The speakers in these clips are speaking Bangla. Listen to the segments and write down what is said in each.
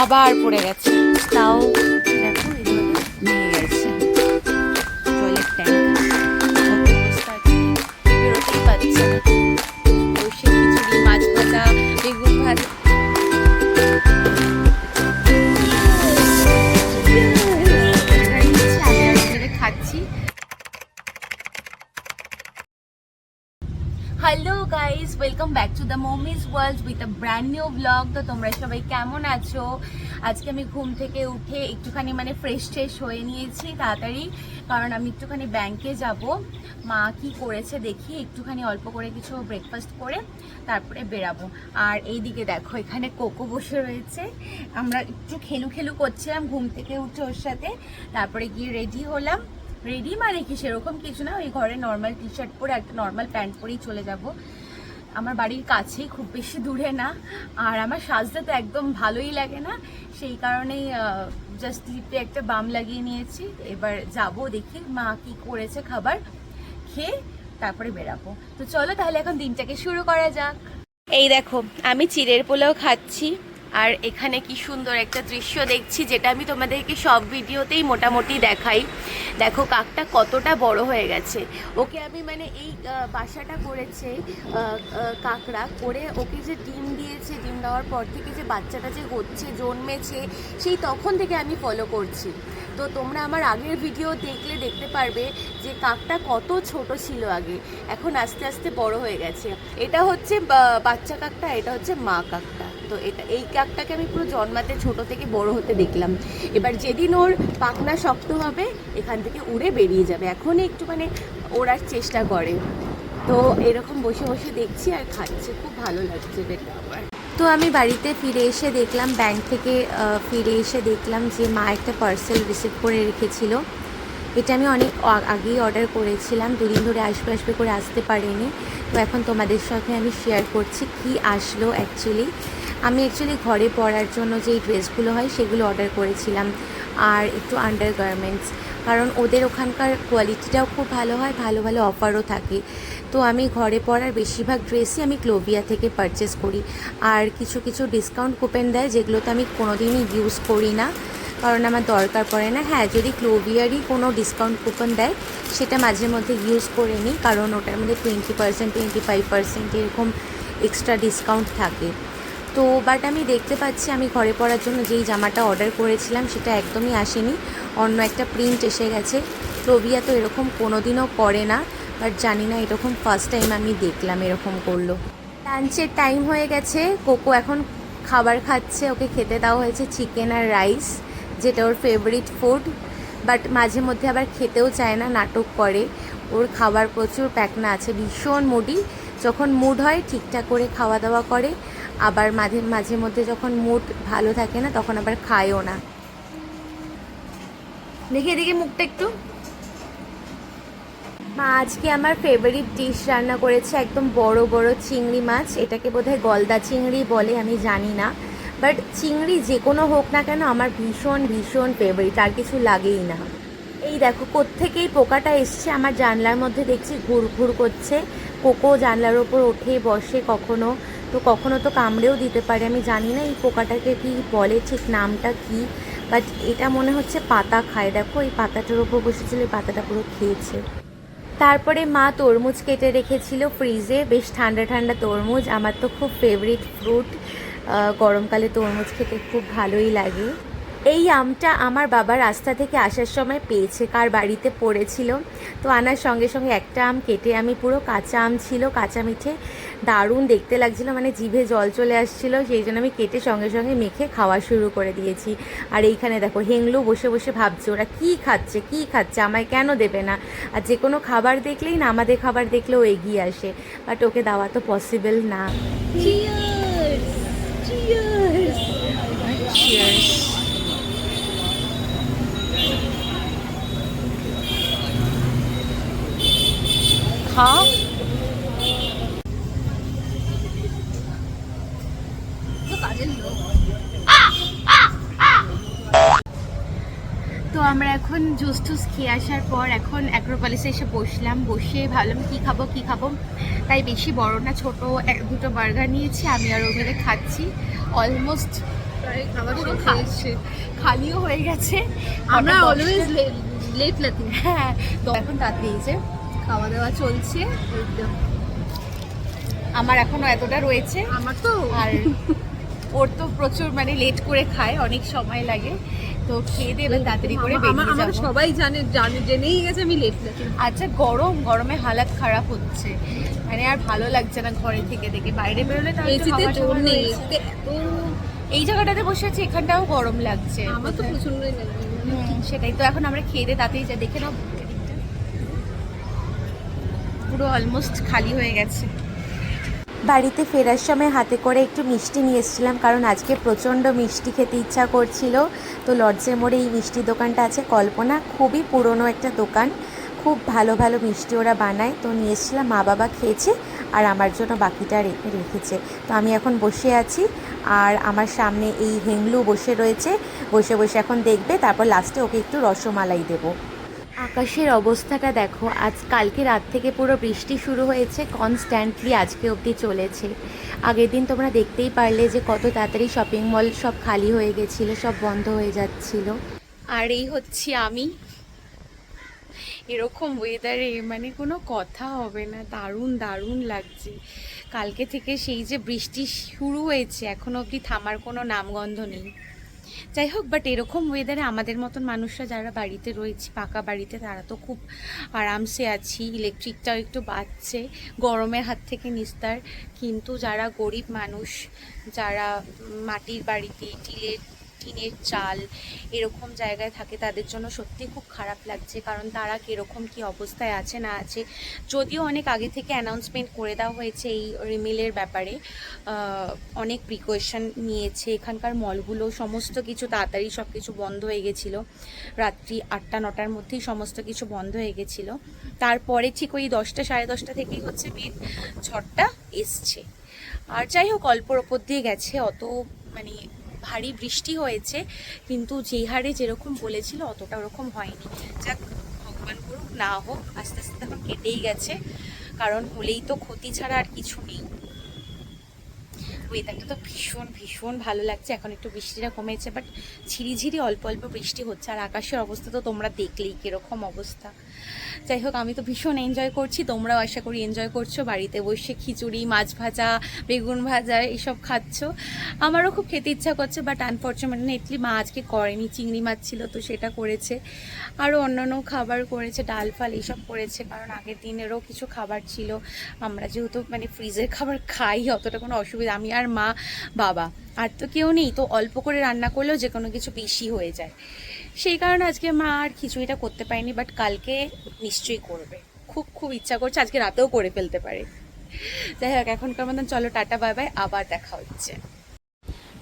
আবার পড়ে গেছে, তাও দেখো এইভাবে নিয়ে গেছে। জলের ট্যাঙ্ক কত অবস্থা আছে, বেরোতেই পারছে না। বসে খিচুড়ি, মাছ ভাজা, বেগুন ভাজা, খাচ্ছি। Hello guys, welcome back to the মমিজ world with a brand new blog. তো তোমরা সবাই কেমন আছো? আজকে আমি ঘুম থেকে উঠে একটুখানি ফ্রেশ হয়ে নিয়েছি তাড়াতাড়ি, কারণ আমি একটুখানি ব্যাংকে যাব। মা কি করেছে দেখি, একটুখানি অল্প করে কিছু ব্রেকফাস্ট করে তারপরে বেরাবো। আর এইদিকে দেখো, এখানে কোকো বসে রয়েছে। আমরা একটু খেলু করছিলাম ঘুম থেকে উঠে ওর সাথে, তারপরে গিয়ে রেডি হলাম। রেডি কি সেরকম কিছু না, ওই ঘরে নর্মাল টি শার্ট পরে একটা নর্মাল প্যান্ট পরেই চলে যাব। আমার বাড়ির কাছেই, খুব বেশি দূরে না। আর আমার সাজতে তো একদম ভালোই লাগে না, সেই কারণেই জাস্ট লিপে একটা বাম লাগিয়ে নিয়েছি। এবার যাব, দেখি মা কি করেছে, খাবার খেয়ে তারপরে বেরাবো। তো চলো তাহলে এখন দিনটাকে শুরু করা যাক। এই দেখো, আমি চিড়ের পোলাও খাচ্ছি, আর এখানে কি সুন্দর একটা দৃশ্য দেখছি, যেটা আমি তোমাদেরকে সব ভিডিওতেই মোটামুটি দেখাই। দেখো কাকটা কতটা বড় হয়ে গেছে। ওকে আমি এই বাসাটা করেছে কাকড়া করে, ওকে যে ডিম দিয়েছে, ডিম দেওয়ার পর থেকে যে বাচ্চাটা যে হচ্ছে, জন্মেছে, সেই তখন থেকে আমি ফলো করছি। তো তোমরা আমার আগের ভিডিও দেখলে দেখতে পারবে যে কাকটা কত ছোট ছিল আগে, এখন আস্তে আস্তে বড় হয়ে গেছে। এটা হচ্ছে বাচ্চা কাকটা, এটা হচ্ছে মা কাকটা। তো এই কাকটাকে আমি পুরো জন্মাতে ছোট থেকে বড় হতে দেখলাম। এবার যেদিন ওর পাখনা শক্ত হবে, এখান থেকে উড়ে বেরিয়ে যাবে। এখন একটু ওড়ার চেষ্টা করে। তো এরকম বসে বসে দেখছি আর খাচ্ছে, খুব ভালো লাগছে বেটা। আবার তো আমি বাড়িতে ফিরে এসে দেখলাম, ব্যাংক থেকে ফিরে এসে দেখলাম যে মা একটা পার্সেল রিসিভ করে রেখেছিল। এটা আমি অনেক আগেই অর্ডার করেছিলাম, দুদিন ধরে আসবে করে আসতে পারিনি। তো এখন তোমাদের সাথে আমি শেয়ার করছি কি আসলো। আমি অ্যাকচুয়ালি ঘরে পরার জন্য যেই ড্রেসগুলো হয় সেগুলো অর্ডার করেছিলাম, আর একটু আন্ডার গার্মেন্টস, কারণ ওদের ওখানকার কোয়ালিটিটাও খুব ভালো হয়, ভালো ভালো অফারও থাকে। তো আমি ঘরে পরার বেশিরভাগ ড্রেসই আমি ক্লোভিয়া থেকে পারচেস করি, আর কিছু ডিসকাউন্ট কুপন দেয়, যেগুলো তো আমি কোনোদিনই ইউজ করি না, কারণ আমার দরকার পড়ে না। হ্যাঁ, যদি ক্লোভিয়ারই কোনো ডিসকাউন্ট কুপন দেয় সেটা মাঝে মধ্যে ইউজ করে নিই, কারণ ওটার মধ্যে 20%, 25% এরকম এক্সট্রা ডিসকাউন্ট থাকে। তো বাট আমি দেখতে পাচ্ছি আমি ঘরে পরার জন্য যেই জামাটা অর্ডার করেছিলাম সেটা একদমই আসেনি, অন্য একটা প্রিন্ট এসে গেছে। ক্লোভিয়া তো এরকম কোনো দিনও করে না, বাট জানি না, এরকম ফার্স্ট টাইম আমি দেখলাম এরকম করলো। লাঞ্চের টাইম হয়ে গেছে, কোকো এখন খাবার খাচ্ছে। ওকে খেতে দেওয়া হয়েছে চিকেন আর রাইস, যেটা ওর ফেভারিট ফুড। বাট মাঝে মধ্যে আবার খেতেও চায় না, নাটক করে। ওর খাবার প্রচুর প্যাকনা আছে, ভীষণ মুডি। যখন মুড হয় ঠিকঠাক করে খাওয়া দাওয়া করে, আবার মাঝে মধ্যে যখন মুড ভালো থাকে না তখন আবার খায়ও না। দেখি এদিকে মুখটা একটু। মা আজকে আমার ফেভারিট ডিশ রান্না করেছে, একদম বড় বড় চিংড়ি মাছ। এটাকে বোধহয় গলদা চিংড়ি বলে, আমি জানি না, বাট চিংড়ি যে কোনো হোক না কেন আমার ভীষণ ফেভারিট, আর কিছু লাগেই না। এই দেখো কোত্থেকেই পোকাটা এসছে আমার জানলার মধ্যে, দেখছি ঘুর করছে। কোকো জানলার ওপর ওঠে বসে কখনো তো কামড়েও দিতে পারে, আমি জানি না এই পোকাটাকে কি বলে, ঠিক নামটা কি, বাট এটা মনে হচ্ছে পাতা খায়। দেখো এই পাতাটার ওপর বসেছিল, এই পাতাটা পুরো খেয়েছে। তারপরে মা তরমুজ কেটে রেখেছিল ফ্রিজে, বেশ ঠান্ডা তরমুজ, আমার তো খুব ফেভারিট ফ্রুট। গরমকালে তরমুজ খেতে খুব ভালোই লাগে। এই আমটা আমার বাবা রাস্তা থেকে আসার সময় পেয়েছে, কার বাড়িতে পড়েছিল। তো আনার সঙ্গে একটা আম কেটে, আমি পুরো কাঁচা আম ছিল, কাঁচা মিঠে, দারুণ দেখতে লাগছিল, জিভে জল চলে আসছিল, সেই জন্য আমি কেটে সঙ্গে মেখে খাওয়া শুরু করে দিয়েছি। আর এইখানে দেখো হেংলু বসে ভাবছে ওরা কি খাচ্ছে, আমায় কেন দেবে না। আর যে কোনো খাবার দেখলেই না, আমাদের খাবার দেখলেও এগিয়ে আসে, বাট ওকে দেওয়া তো পসিবল না। Cheers. हाँ তো আমরা এখন জুস খেয়ে আসার পর এখন অ্যাক্রোপলিসে এসে বসলাম, বসে ভাবলাম কি খাবো, তাই বেশি বড় না ছোট দুটো বার্গার নিয়েছি, আমি আর ও মিলে খাচ্ছি। অলমোস্ট প্রায় খাবার পুরো শেষ হয়ে এসছে। খালিও হয়ে গেছে। আমরা 9টা 10টা অলওয়েজ লেট লাতিন। হ্যাঁ, তো এখন তাড়াতাড়ি যে খাওয়া দাওয়া চলছে। এই তো। আমার এখনো এতটা রয়েছে, আমার তো আর ওর তো প্রচুর মানে লেট করে খায়, অনেক সময় লাগে, তো খেয়ে দিয়ে এবার তাড়াতাড়ি করে বেরিয়ে আমাদের যাবো। সবাই জেনেই গেছে আমি লেট লাতিন। আচ্ছা, গরমে হালাত খারাপ হচ্ছে, মানে আর ভালো লাগছে না ঘরে থেকে থেকে, বাইরে বেরোলে তাও একটু এসিতে হাওয়া জোর টাওয়া নেই, রয়েছে। এসিতে এত এই জায়গাটাতে বসে আছি, এখানটাও গরম লাগছে। আমার তো প্রচন্ডই লাগে। সেটাই তো, এখন আমরা খেয়ে দিয়ে তাতেই যা দেখে নাও, পুরো অলমোস্ট খালি হয়ে গেছে। বাড়িতে ফেরার সময় হাতে করে একটু মিষ্টি নিয়ে এসেছিলাম, কারণ আজকে প্রচণ্ড মিষ্টি খেতে ইচ্ছা করছিল। তো লর্ডসের মোড়ে এই মিষ্টির দোকানটা আছে, কল্পনা, খুবই পুরনো একটা দোকান, খুব ভালো ভালো মিষ্টি ওরা বানায়। তো নিয়ে এসেছিলাম, মা বাবা খেয়েছে আর আমার জন্য বাকিটা রেখেছে। তো আমি এখন বসে আছি, আর আমার সামনে এই হেংলু বসে রয়েছে, বসে বসে এখন দেখবে, তারপর লাস্টে ওকে একটু রসমালাই দেবো। আকাশের অবস্থাটা দেখো, আজ কালকে রাত থেকে পুরো বৃষ্টি শুরু হয়েছে, কনস্ট্যান্টলি আজকে অবধি চলেছে। আগের দিন তোমরা দেখতেই পারলে যে কত তাড়াতাড়ি শপিং মল সব খালি হয়ে গেছিলো, সব বন্ধ হয়ে যাচ্ছিল। আর এই হচ্ছে আমি, এরকম ওয়েদারে মানে কোনো কথা হবে না, দারুণ দারুণ লাগছে। কালকে থেকে সেই যে বৃষ্টি শুরু হয়েছে, এখনো অবধি থামার কোনো নামগন্ধ নেই। যাই হোক, বাট এরকম ওয়েদারে আমাদের মতন মানুষরা যারা বাড়িতে রয়েছে, পাকা বাড়িতে, তারা তো খুব আরামসে আছি, ইলেকট্রিকটাও একটু বাঁচছে, গরমের হাত থেকে নিস্তার। কিন্তু যারা গরিব মানুষ, যারা মাটির বাড়িতে টিনের চাল এরকম জায়গায় থাকে, তাদের জন্য সত্যি খুব খারাপ লাগছে, কারণ তারা কীরকম কী অবস্থায় আছে না আছে। যদিও অনেক আগে থেকে অ্যানাউন্সমেন্ট করে দেওয়া হয়েছে এই রিমিলের ব্যাপারে, অনেক প্রিকশন নিয়েছে, এখানকার মলগুলো সমস্ত কিছু তাড়াতাড়ি সব কিছু বন্ধ হয়ে গেছিলো, রাত্রি 8টা 9টার মধ্যেই সমস্ত কিছু বন্ধ হয়ে গেছিলো। তারপরে ঠিক ওই 10টা 10:30 থেকেই হচ্ছে মেন ঝড়টা এসছে। আর যাই হোক, অল্পর ওপর দিয়ে গেছে, অত মানে ভারী বৃষ্টি হয়েছে, কিন্তু যেই হারে যেরকম বলেছিল অতটা ওরকম হয়নি। যাক, ভগবান করুক না হোক, আস্তে আস্তে এখন কেটেই গেছে, কারণ হলেই তো ক্ষতি ছাড়া আর কিছু নেই। ওয়েদারটা তো ভীষণ ভীষণ ভালো লাগছে, এখন একটু বৃষ্টিটা কমেছে, বাট ঝিরিঝিরি অল্প অল্প বৃষ্টি হচ্ছে, আর আকাশের অবস্থা তো তোমরা দেখলেই কীরকম অবস্থা। যাই হোক, আমি তো ভীষণ এনজয় করছি, তোমরাও আশা করি এনজয় করছো, বাড়িতে বসে খিচুড়ি, মাছ ভাজা, বেগুন ভাজা এইসব খাচ্ছ। আমারও খুব খেতে ইচ্ছা করছে, বাট আনফর্চুনেটলি মা আজকে করেনি, চিংড়ি মাছ ছিল তো সেটা করেছে, আরও অন্যান্য খাবার করেছে, ডাল ফাল এইসব করেছে, কারণ আগের দিনেরও কিছু খাবার ছিল। আমরা যেহেতু মানে ফ্রিজের খাবার খাই, অতটা কোনো অসুবিধা, আমি আর মা, বাবা, আর তো কেউ নেই, তো অল্প করে রান্না করলেও যে কোনো কিছু বেশি হয়ে যায়, সেই কারণে আজকে মা আর খিচুড়িটা করতে পারেনি, বাট কালকে নিশ্চয়ই করবে, খুব খুব ইচ্ছা করছে, আজকে রাতেও করে ফেলতে পারে। যাই হোক, এখনকার মতন চলো, টাটা বাই বাই, আবার দেখা হচ্ছে।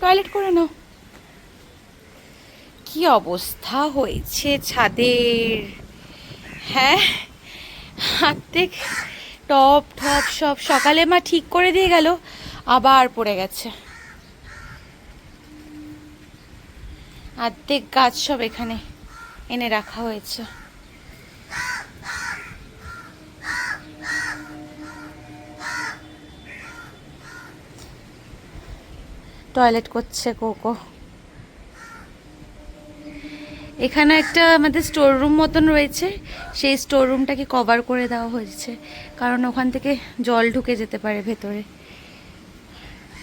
টয়লেট করে নাও। কি অবস্থা হয়েছে ছাদের, হ্যাঁ, হাতে টপ টপ সব সকালে মা ঠিক করে দিয়ে গেল, আবার পড়ে গেছে। অর্ধেক গাছ সব এখানে এনে রাখা হয়েছে। টয়লেট করছে কোকো। এখানে একটা আমাদের স্টোর রুম মতন রয়েছে, সেই স্টোর রুমটাকে কভার করে দেওয়া হয়েছে, কারণ ওখান থেকে জল ঢুকে যেতে পারে ভেতরে।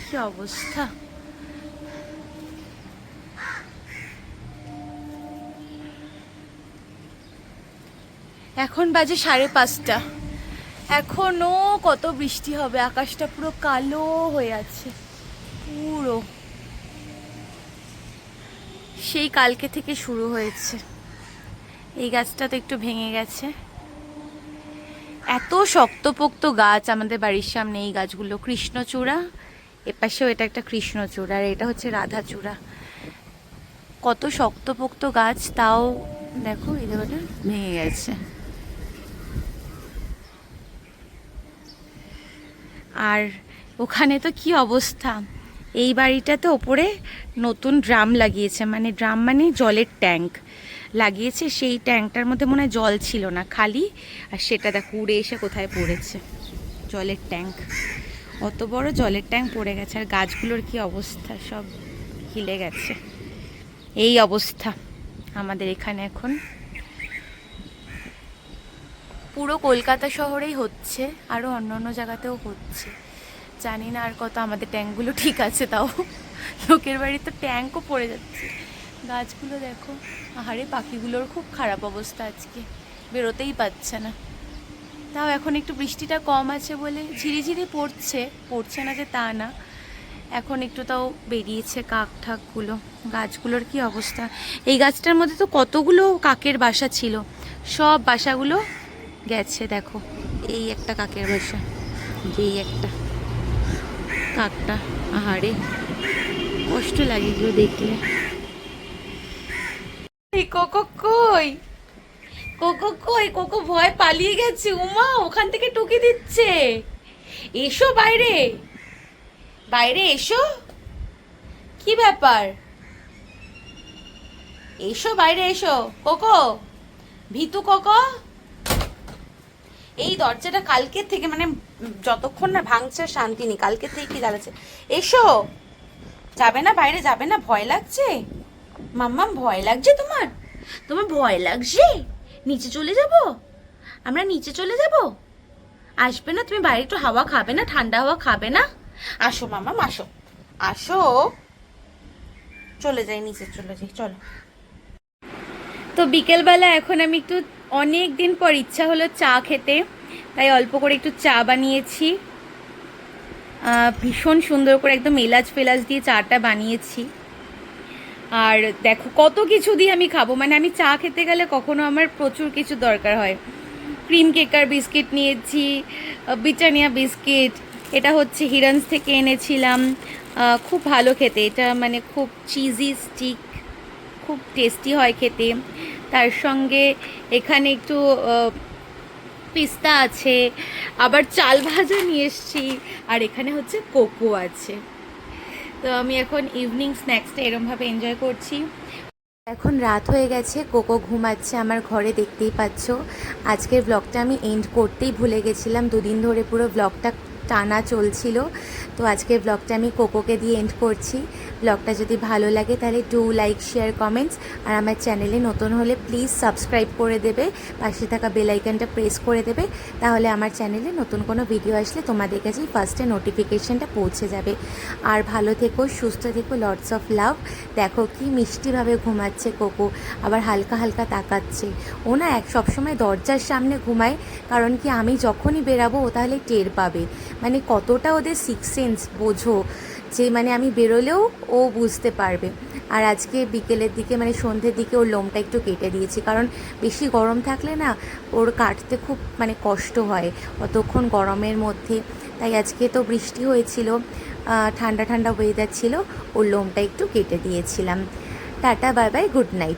কি অবস্থা! এখন বাজে 5:30, এখনো কত বৃষ্টি হবে, আকাশটা পুরো কালো হয়ে আছে, পুরো সেই কালকে থেকে শুরু হয়েছে। এই গাছটা তো একটু ভেঙে গেছে। এত শক্তপোক্ত গাছ আমাদের বাড়ির সামনে, এই গাছগুলো কৃষ্ণচূড়া, এপাশেও এটা একটা কৃষ্ণচূড়া, আর এটা হচ্ছে রাধাচূড়া। কত শক্তপোক্ত গাছ, তাও দেখো এই জায়গাটা ভেঙে গেছে। আর ওখানে তো কি অবস্থা, এই বাড়িটাতে ওপরে নতুন ড্রাম লাগিয়েছে, মানে ড্রাম মানে জলের ট্যাঙ্ক লাগিয়েছে, সেই ট্যাঙ্কটার মধ্যে মনে হয় জল ছিল না, খালি, আর সেটা দেখো উড়ে এসে কোথায় পড়েছে। জলের ট্যাঙ্ক, অত বড় জলের ট্যাঙ্ক পড়ে গেছে, আর গাছগুলোর কি অবস্থা সব। হিলে গেছে। এই অবস্থা আমাদের এখানে এখন। পুরো কলকাতা শহরেই হচ্ছে, আরও অন্য অন্য জায়গাতেও হচ্ছে। জানি না আর কত। আমাদের ট্যাঙ্কগুলো ঠিক আছে, তাও লোকের বাড়িতে ট্যাঙ্কও পড়ে যাচ্ছে। গাছগুলো দেখো, আহারে পাখিগুলোর খুব খারাপ অবস্থা, আজকে বেরোতেই পারছে না। তাও এখন একটু বৃষ্টিটা কম আছে বলে ঝিরিঝিরি পড়ছে না যে তা না, এখন একটু তাও বেরিয়েছে কাক ঠাকগুলো। গাছগুলোর কি অবস্থা! এই গাছটার মধ্যে তো কতগুলো কাকের বাসা ছিল, সব বাসাগুলো গেছে। দেখো, এই একটা কাকের বাসা, এই একটা কাকটা, আহারে কষ্ট লাগে এগুলো দেখলে। কোকো কই, কোকো কই? কোকো ভয় পালিয়ে গেছে। উমা, ওখান থেকে টুকি দিচ্ছে। এসো বাইরে, বাইরে এসো। কি ব্যাপার? এসো বাইরে এসো। কোকো, ভিতু কোকো। এই দরজাটা কালকের থেকে মানে যতক্ষণ না ভাঙছে শান্তি নেই। কালকের থেকে কি জ্বালাচ্ছে। এসো। যাবে না বাইরে, যাবে না? ভয় লাগছে মাম্মাম? ভয় লাগছে তোমার? তোমার ভয় লাগছে? নিচে চলে যাব? আমরা নিচে চলে যাব? আসবে না তুমি? বাইরে একটু হাওয়া খাবে না? ঠান্ডা হাওয়া খাবে না? আসো মাম্মাম, আসো আসো। চলে যাই, নিচে চলে যাই, চলো। তো বিকেলবেলা এখন আমি একটু, অনেক দিন পর ইচ্ছা হলো চা খেতে, তাই অল্প করে একটু চা বানিয়েছি। ভীষণ সুন্দর করে একদম এলাচ ফেলাচ দিয়ে চাটা বানিয়েছি। আর দেখো কত কিছু দিয়ে আমি খাবো, মানে আমি চা খেতে গেলে কখনো আমার প্রচুর কিছু দরকার হয়। ক্রিম কেকার বিস্কিট নিয়েছি, ব্রিটানিয়া বিস্কিট, এটা হচ্ছে হিরান্স থেকে এনেছিলাম, খুব ভালো খেতে এটা, মানে খুব চিজি স্টিক, খুব টেস্টি হয় খেতে। তার সঙ্গে এখানে একটু পিস্তা আছে, আবার চাল ভাজা নিয়ে এসছি, আর এখানে হচ্ছে কোকো আছে। তো আমি এখন ইভিনিং স্ন্যাক্সটা এরমভাবে এনজয় করছি। এখন রাত হয়ে গেছে, কোকো ঘুমাচ্ছে আমার ঘরে, দেখতেই পাচ্ছ। আজকের ব্লগটা আমি এন্ড করতেই ভুলে গেছিলাম, দুদিন ধরে পুরো ব্লগটা টানা চলছিল। তো আজকের ব্লগটা আমি কোকোকে দিয়ে এন্ড করছি। ব্লগটা যদি ভালো লাগে তাহলে ডু লাইক, শেয়ার, কমেন্টস, আর আমার চ্যানেলে নতুন হলে প্লিজ সাবস্ক্রাইব করে দেবে, পাশে থাকা বেল আইকনটা প্রেস করে দেবে, তাহলে আমার চ্যানেলে নতুন কোনো ভিডিও আসলে তোমাদের কাছেই ফার্স্টে নোটিফিকেশনটা পৌঁছে যাবে। আর ভালো থেকো, সুস্থ থেকো, লটস অফ লাভ। দেখো কি মিষ্টিভাবে ঘুমাচ্ছে কোকো, আবার হালকা হালকা তাকাচ্ছে। ও না সবসময় দরজার সামনে ঘুমায়, কারণ কি আমি যখনই বেরাবো ও তাহলে টের পাবে। মানে কতটা ওদের সিক্স সেন্স বোঝো, যে মানে আমি বেরোলেও ও বুঝতে পারবে। আর আজকে বিকেলের দিকে মানে সন্ধ্যের দিকে ওর লোমটা একটু কেটে দিয়েছি, কারণ বেশি গরম থাকলে না ওর কাটতে খুব মানে কষ্ট হয় অতক্ষণ গরমের মধ্যে। তাই আজকে তো বৃষ্টি হয়েছিল, ঠান্ডা ঠান্ডা ওয়েদার ছিল, ওর লোমটা একটু কেটে দিয়েছিলাম। Tata, bye bye, good night.